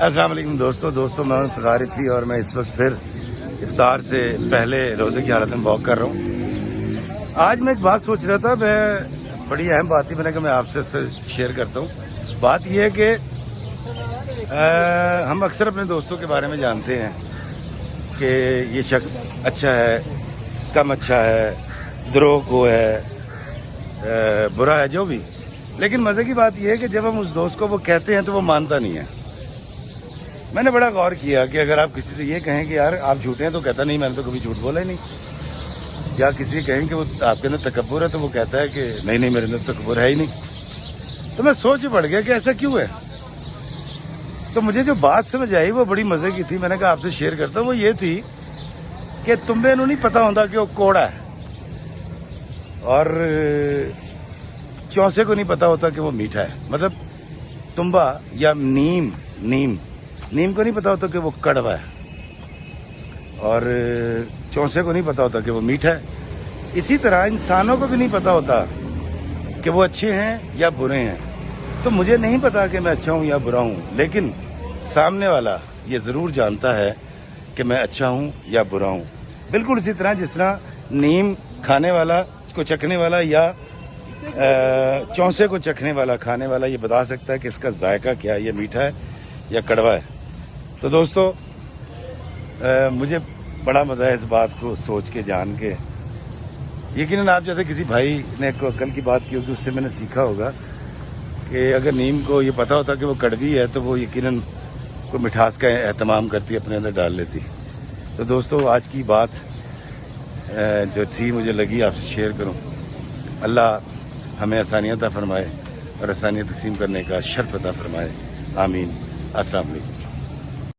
السلام علیکم دوستوں میں افتخار رفیع اور میں اس وقت پھر افطار سے پہلے روزے کی حالت میں واک کر رہا ہوں. آج میں ایک بات سوچ رہا تھا, میں بڑی اہم بات تھی, میں نے کہا میں آپ سے شیئر کرتا ہوں. بات یہ ہے کہ ہم اکثر اپنے دوستوں کے بارے میں جانتے ہیں کہ یہ شخص اچھا ہے, کم اچھا ہے, دروغ گو ہے, برا ہے, جو بھی. لیکن مزے کی بات یہ ہے کہ جب ہم اس دوست کو وہ کہتے ہیں تو وہ مانتا نہیں ہے. میں نے بڑا غور کیا کہ اگر آپ کسی سے یہ کہیں کہ یار آپ جھوٹے ہیں تو کہتا نہیں, میں نے تو کبھی جھوٹ بولا ہی نہیں. یا کسی کہیں کہ وہ آپ کے اندر تکبر ہے تو وہ کہتا ہے کہ نہیں میرے اندر تکبر ہے ہی نہیں. تو میں سوچ پڑ گیا کہ ایسا کیوں ہے. تو مجھے جو بات سمجھ آئی وہ بڑی مزے کی تھی, میں نے کہا آپ سے شیئر کرتا ہوں. وہ یہ تھی کہ تمہیں نہیں پتا ہوتا کہ وہ کوڑا ہے, اور چوسے کو نہیں پتا ہوتا کہ وہ میٹھا ہے. مطلب تمبا یا نیم کو نہیں پتا ہوتا کہ وہ کڑوا ہے, اور چوسے کو نہیں پتا ہوتا کہ وہ میٹھا ہے. اسی طرح انسانوں کو بھی نہیں پتا ہوتا کہ وہ اچھے ہیں یا برے ہیں. تو مجھے نہیں پتا کہ میں اچھا ہوں یا برا ہوں, لیکن سامنے والا یہ ضرور جانتا ہے کہ میں اچھا ہوں یا برا ہوں. بالکل اسی طرح جس طرح نیم کھانے والا کو چکھنے والا یا چوسے کو چکھنے والا کھانے والا یہ بتا سکتا ہے کہ اس کا ذائقہ کیا ہے, یہ میٹھا ہے یا کڑوا ہے. تو دوستو مجھے بڑا مزہ ہے اس بات کو سوچ کے جان کے. یقیناً آپ جیسے کسی بھائی نے کوئی عقل کی بات کی ہوگی, اس سے میں نے سیکھا ہوگا کہ اگر نیم کو یہ پتا ہوتا کہ وہ کڑوی ہے تو وہ یقیناً کوئی مٹھاس کا اہتمام کرتی, اپنے اندر ڈال لیتی. تو دوستو آج کی بات جو تھی مجھے لگی آپ سے شیئر کروں. اللہ ہمیں آسانیاں عطا فرمائے اور آسانیاں تقسیم کرنے کا شرف عطا فرمائے. آمین. السلام علیکم.